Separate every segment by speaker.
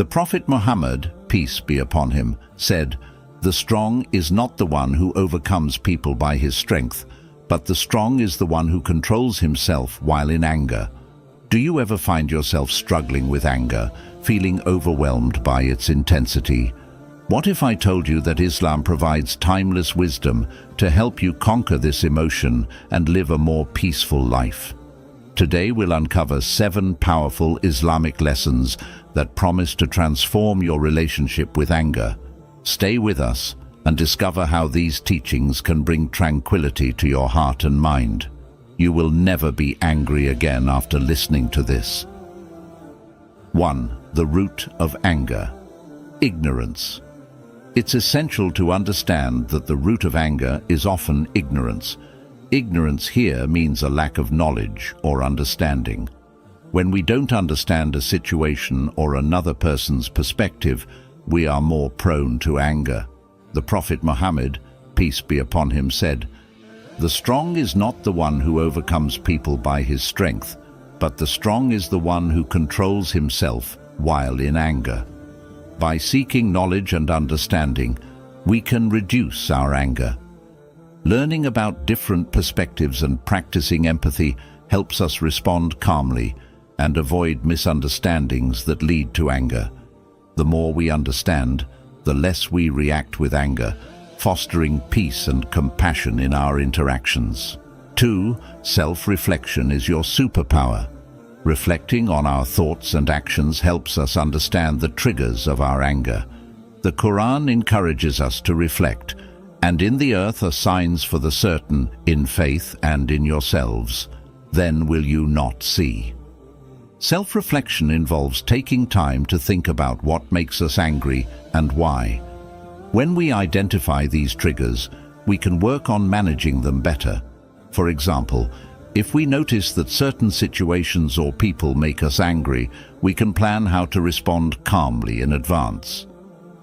Speaker 1: The Prophet Muhammad, peace be upon him, said, "The strong is not the one who overcomes people by his strength, but the strong is the one who controls himself while in anger." Do you ever find yourself struggling with anger, feeling overwhelmed by its intensity? What if I told you that Islam provides timeless wisdom to help you conquer this emotion and live a more peaceful life? Today we'll uncover 7 powerful Islamic lessons that promise to transform your relationship with anger. Stay with us and discover how these teachings can bring tranquility to your heart and mind. You will never be angry again after listening to this. 1. The root of anger. Ignorance. It's essential to understand that the root of anger is often ignorance. Ignorance here means a lack of knowledge or understanding. When we don't understand a situation or another person's perspective, we are more prone to anger. The Prophet Muhammad, peace be upon him, said, "The strong is not the one who overcomes people by his strength, but the strong is the one who controls himself while in anger." By seeking knowledge and understanding, we can reduce our anger. Learning about different perspectives and practicing empathy helps us respond calmly and avoid misunderstandings that lead to anger. The more we understand, the less we react with anger, fostering peace and compassion in our interactions. 2. Self-reflection is your superpower. Reflecting on our thoughts and actions helps us understand the triggers of our anger. The Quran encourages us to reflect, "And in the earth are signs for the certain, in faith and in yourselves. Then will you not see." Self-reflection involves taking time to think about what makes us angry and why. When we identify these triggers, we can work on managing them better. For example, if we notice that certain situations or people make us angry, we can plan how to respond calmly in advance.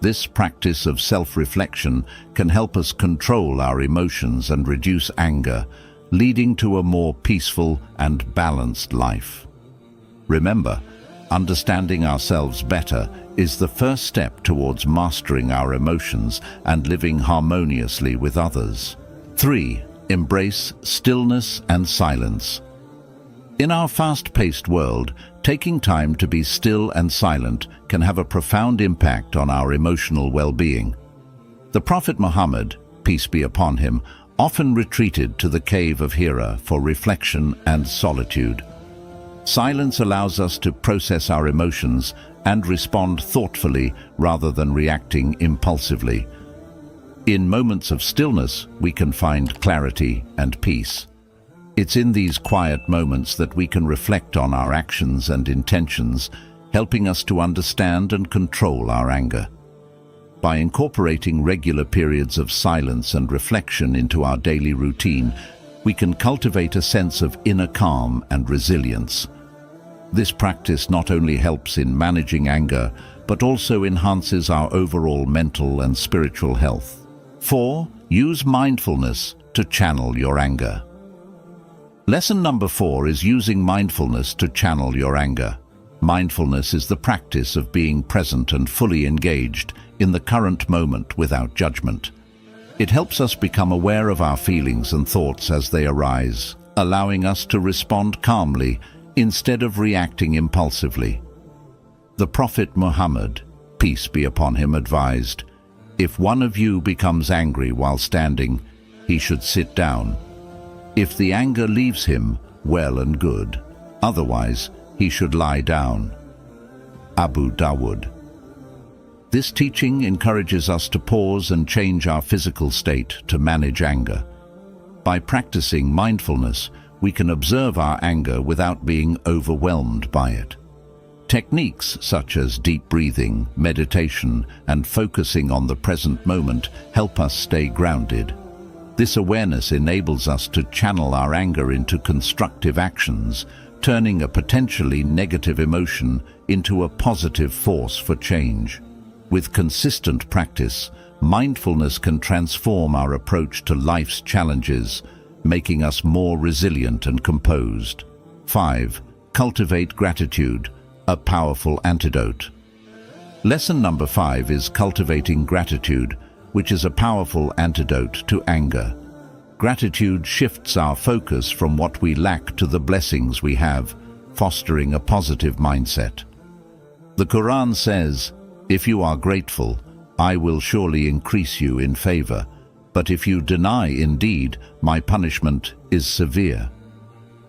Speaker 1: This practice of self-reflection can help us control our emotions and reduce anger, leading to a more peaceful and balanced life. Remember, understanding ourselves better is the first step towards mastering our emotions and living harmoniously with others. 3. Embrace stillness and silence. In our fast-paced world, taking time to be still and silent can have a profound impact on our emotional well-being. The Prophet Muhammad, peace be upon him, often retreated to the cave of Hira for reflection and solitude. Silence allows us to process our emotions and respond thoughtfully rather than reacting impulsively. In moments of stillness, we can find clarity and peace. It's in these quiet moments that we can reflect on our actions and intentions, helping us to understand and control our anger. By incorporating regular periods of silence and reflection into our daily routine, we can cultivate a sense of inner calm and resilience. This practice not only helps in managing anger, but also enhances our overall mental and spiritual health. 4. Use mindfulness to channel your anger. Lesson number 4 is using mindfulness to channel your anger. Mindfulness is the practice of being present and fully engaged in the current moment without judgment. It helps us become aware of our feelings and thoughts as they arise, allowing us to respond calmly instead of reacting impulsively. The Prophet Muhammad, peace be upon him, advised, "If one of you becomes angry while standing, he should sit down. If the anger leaves him, well and good. Otherwise, he should lie down." Abu Dawud. This teaching encourages us to pause and change our physical state to manage anger. By practicing mindfulness, we can observe our anger without being overwhelmed by it. Techniques such as deep breathing, meditation, and focusing on the present moment help us stay grounded. This awareness enables us to channel our anger into constructive actions, turning a potentially negative emotion into a positive force for change. With consistent practice, mindfulness can transform our approach to life's challenges, making us more resilient and composed. 5. Cultivate gratitude, a powerful antidote. Lesson number 5 is cultivating gratitude, which is a powerful antidote to anger. Gratitude shifts our focus from what we lack to the blessings we have, fostering a positive mindset. The Quran says, "If you are grateful, I will surely increase you in favor, but if you deny indeed, my punishment is severe."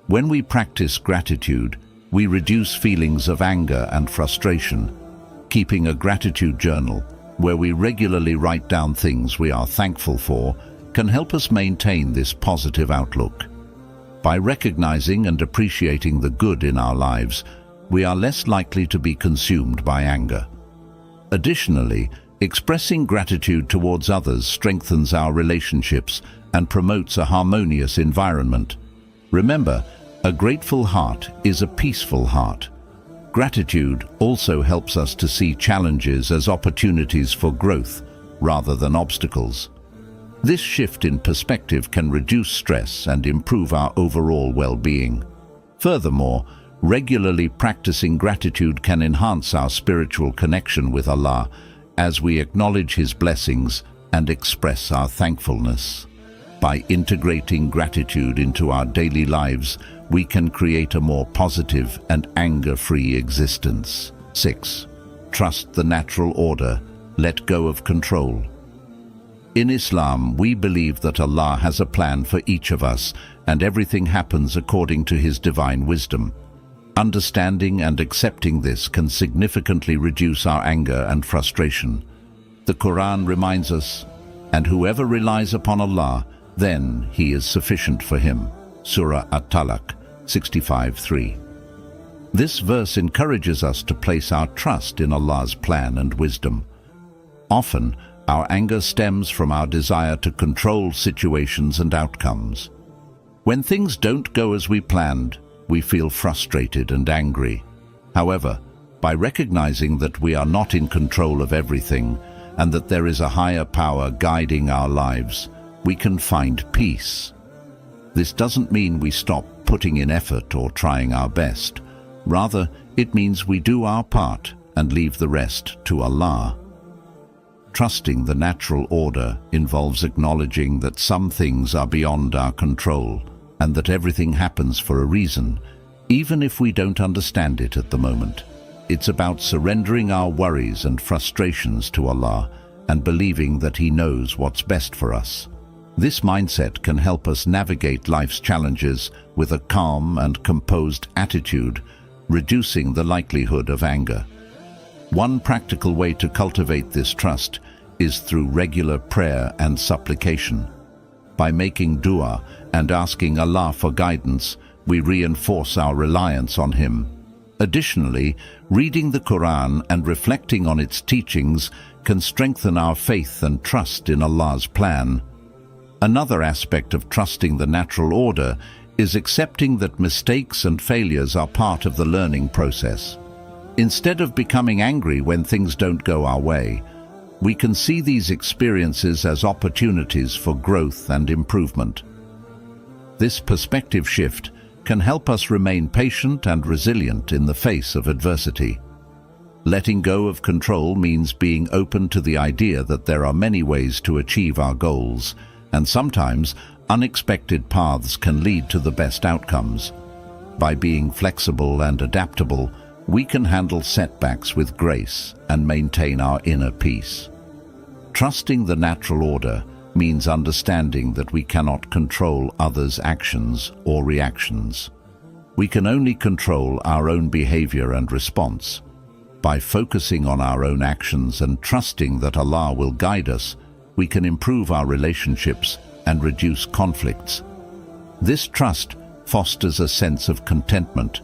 Speaker 1: When we practice gratitude, we reduce feelings of anger and frustration. Keeping a gratitude journal, where we regularly write down things we are thankful for, can help us maintain this positive outlook. By recognizing and appreciating the good in our lives, we are less likely to be consumed by anger. Additionally, expressing gratitude towards others strengthens our relationships and promotes a harmonious environment. Remember, a grateful heart is a peaceful heart. Gratitude also helps us to see challenges as opportunities for growth rather than obstacles. This shift in perspective can reduce stress and improve our overall well-being. Furthermore, regularly practicing gratitude can enhance our spiritual connection with Allah as we acknowledge His blessings and express our thankfulness. By integrating gratitude into our daily lives, we can create a more positive and anger-free existence. 6. Trust the natural order. Let go of control. In Islam, we believe that Allah has a plan for each of us, and everything happens according to His divine wisdom. Understanding and accepting this can significantly reduce our anger and frustration. The Quran reminds us, "And whoever relies upon Allah, then He is sufficient for him." Surah At-Talaq 65:3. This verse encourages us to place our trust in Allah's plan and wisdom. Often, our anger stems from our desire to control situations and outcomes. When things don't go as we planned, we feel frustrated and angry. However, by recognizing that we are not in control of everything and that there is a higher power guiding our lives, we can find peace. This doesn't mean we stop putting in effort or trying our best. Rather, it means we do our part and leave the rest to Allah. Trusting the natural order involves acknowledging that some things are beyond our control and that everything happens for a reason, even if we don't understand it at the moment. It's about surrendering our worries and frustrations to Allah and believing that He knows what's best for us. This mindset can help us navigate life's challenges with a calm and composed attitude, reducing the likelihood of anger. One practical way to cultivate this trust is through regular prayer and supplication. By making dua and asking Allah for guidance, we reinforce our reliance on Him. Additionally, reading the Quran and reflecting on its teachings can strengthen our faith and trust in Allah's plan. Another aspect of trusting the natural order is accepting that mistakes and failures are part of the learning process. Instead of becoming angry when things don't go our way, we can see these experiences as opportunities for growth and improvement. This perspective shift can help us remain patient and resilient in the face of adversity. Letting go of control means being open to the idea that there are many ways to achieve our goals, and sometimes unexpected paths can lead to the best outcomes. By being flexible and adaptable, we can handle setbacks with grace and maintain our inner peace. Trusting the natural order means understanding that we cannot control others' actions or reactions. We can only control our own behavior and response. By focusing on our own actions and trusting that Allah will guide us, we can improve our relationships and reduce conflicts. This trust fosters a sense of contentment.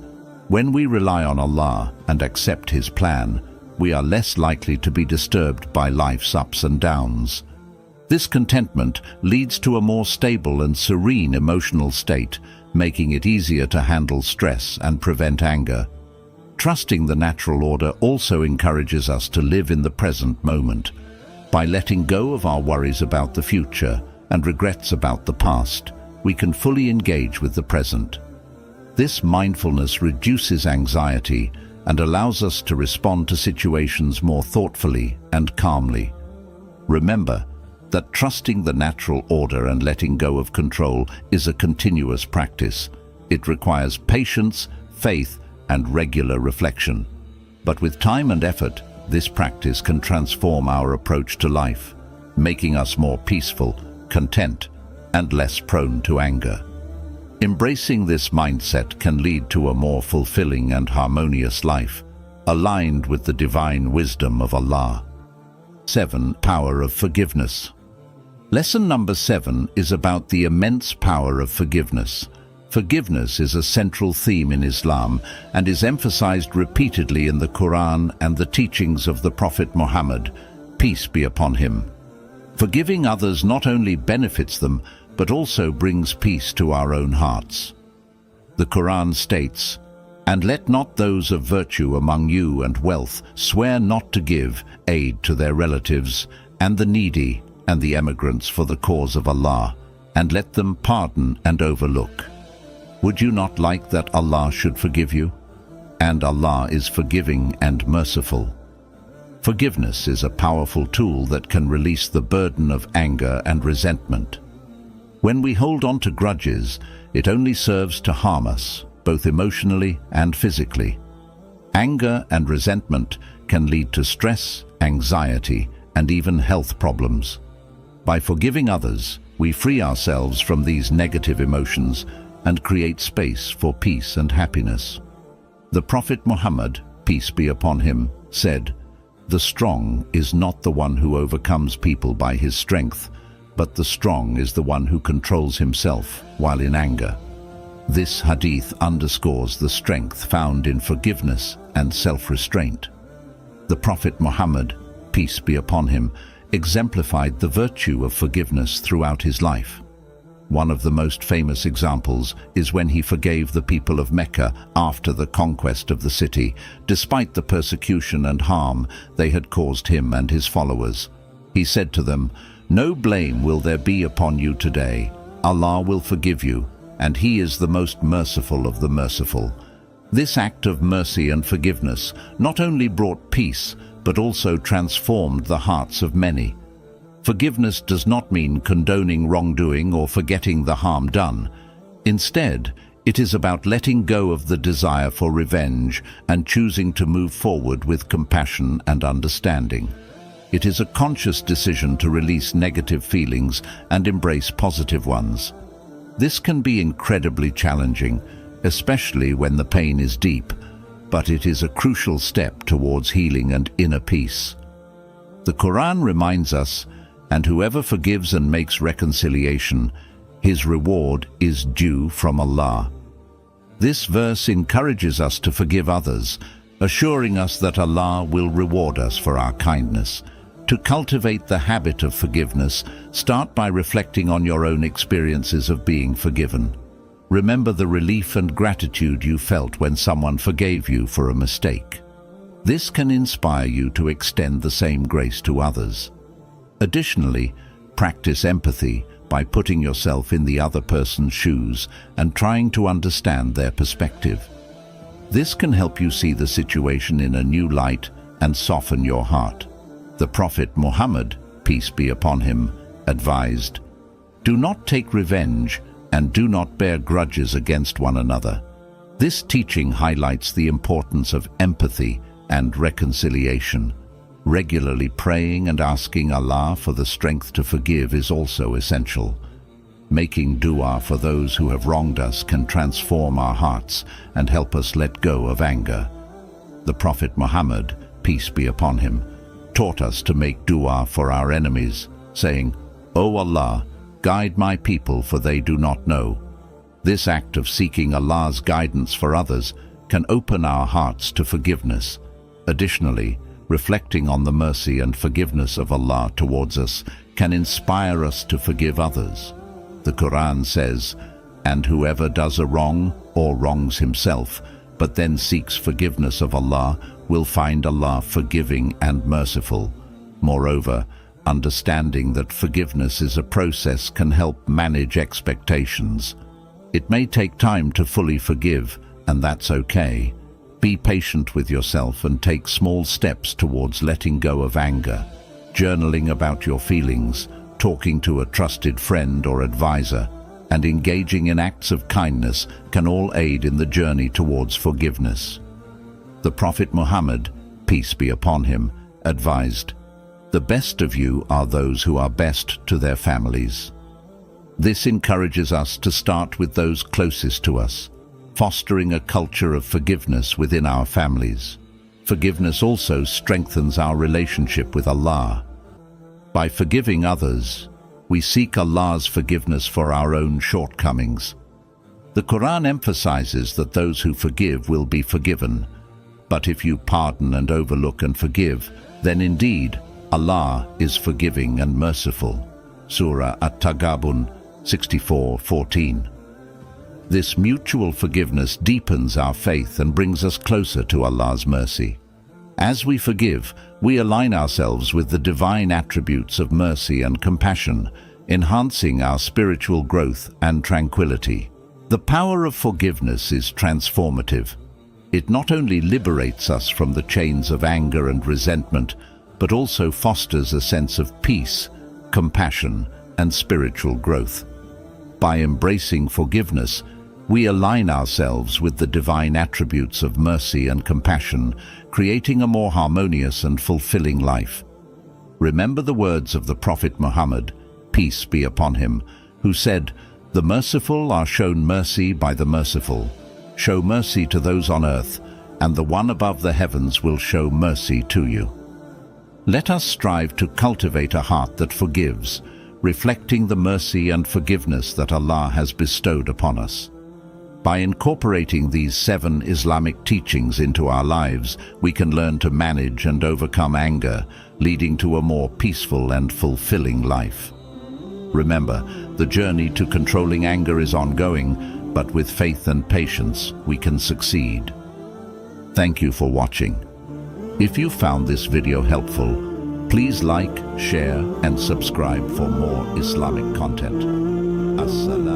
Speaker 1: When we rely on Allah and accept His plan, we are less likely to be disturbed by life's ups and downs. This contentment leads to a more stable and serene emotional state, making it easier to handle stress and prevent anger. Trusting the natural order also encourages us to live in the present moment. By letting go of our worries about the future and regrets about the past, we can fully engage with the present. This mindfulness reduces anxiety and allows us to respond to situations more thoughtfully and calmly. Remember that trusting the natural order and letting go of control is a continuous practice. It requires patience, faith, and regular reflection. But with time and effort, this practice can transform our approach to life, making us more peaceful, content, and less prone to anger. Embracing this mindset can lead to a more fulfilling and harmonious life, aligned with the divine wisdom of Allah. 7. Power of forgiveness. Lesson number 7 is about the immense power of forgiveness. Forgiveness is a central theme in Islam and is emphasized repeatedly in the Quran and the teachings of the Prophet Muhammad, peace be upon him. Forgiving others not only benefits them, but also brings peace to our own hearts. The Quran states, "And let not those of virtue among you and wealth swear not to give aid to their relatives and the needy and the emigrants for the cause of Allah, and let them pardon and overlook." Would you not like that Allah should forgive you? And Allah is forgiving and merciful. Forgiveness is a powerful tool that can release the burden of anger and resentment. When we hold on to grudges, it only serves to harm us, both emotionally and physically. Anger and resentment can lead to stress, anxiety, and even health problems. By forgiving others, we free ourselves from these negative emotions and create space for peace and happiness. The Prophet Muhammad, peace be upon him, said, "The strong is not the one who overcomes people by his strength, but the strong is the one who controls himself while in anger." This hadith underscores the strength found in forgiveness and self-restraint. The Prophet Muhammad, peace be upon him, exemplified the virtue of forgiveness throughout his life. One of the most famous examples is when he forgave the people of Mecca after the conquest of the city, despite the persecution and harm they had caused him and his followers. He said to them, "No blame will there be upon you today. Allah will forgive you, and He is the most merciful of the merciful." This act of mercy and forgiveness not only brought peace, but also transformed the hearts of many. Forgiveness does not mean condoning wrongdoing or forgetting the harm done. Instead, it is about letting go of the desire for revenge and choosing to move forward with compassion and understanding. It is a conscious decision to release negative feelings and embrace positive ones. This can be incredibly challenging, especially when the pain is deep, but it is a crucial step towards healing and inner peace. The Quran reminds us, "And whoever forgives and makes reconciliation, his reward is due from Allah." This verse encourages us to forgive others, assuring us that Allah will reward us for our kindness. To cultivate the habit of forgiveness, start by reflecting on your own experiences of being forgiven. Remember the relief and gratitude you felt when someone forgave you for a mistake. This can inspire you to extend the same grace to others. Additionally, practice empathy by putting yourself in the other person's shoes and trying to understand their perspective. This can help you see the situation in a new light and soften your heart. The Prophet Muhammad, peace be upon him, advised, "Do not take revenge and do not bear grudges against one another." This teaching highlights the importance of empathy and reconciliation. Regularly praying and asking Allah for the strength to forgive is also essential. Making dua for those who have wronged us can transform our hearts and help us let go of anger. The Prophet Muhammad, peace be upon him, taught us to make dua for our enemies, saying, "O Allah, guide my people, for they do not know." This act of seeking Allah's guidance for others can open our hearts to forgiveness. Additionally, reflecting on the mercy and forgiveness of Allah towards us can inspire us to forgive others. The Quran says, "And whoever does a wrong or wrongs himself, but then seeks forgiveness of Allah, will find Allah forgiving and merciful." Moreover, understanding that forgiveness is a process can help manage expectations. It may take time to fully forgive, and that's okay. Be patient with yourself and take small steps towards letting go of anger. Journaling about your feelings, talking to a trusted friend or advisor, and engaging in acts of kindness can all aid in the journey towards forgiveness. The Prophet Muhammad, peace be upon him, advised, "The best of you are those who are best to their families." This encourages us to start with those closest to us, fostering a culture of forgiveness within our families. Forgiveness also strengthens our relationship with Allah. By forgiving others, we seek Allah's forgiveness for our own shortcomings. The Quran emphasizes that those who forgive will be forgiven, but if you pardon and overlook and forgive, then indeed Allah is forgiving and merciful. Surah At-Taghabun 64:14. This mutual forgiveness deepens our faith and brings us closer to Allah's mercy. As we forgive, we align ourselves with the divine attributes of mercy and compassion, enhancing our spiritual growth and tranquility. The power of forgiveness is transformative. It not only liberates us from the chains of anger and resentment, but also fosters a sense of peace, compassion, and spiritual growth. By embracing forgiveness, we align ourselves with the divine attributes of mercy and compassion, creating a more harmonious and fulfilling life. Remember the words of the Prophet Muhammad, peace be upon him, who said, "The merciful are shown mercy by the merciful. Show mercy to those on earth, and the one above the heavens will show mercy to you." Let us strive to cultivate a heart that forgives, reflecting the mercy and forgiveness that Allah has bestowed upon us. By incorporating these 7 Islamic teachings into our lives, we can learn to manage and overcome anger, leading to a more peaceful and fulfilling life. Remember, the journey to controlling anger is ongoing, but with faith and patience, we can succeed. Thank you for watching. If you found this video helpful, please like, share, and subscribe for more Islamic content. As-salam.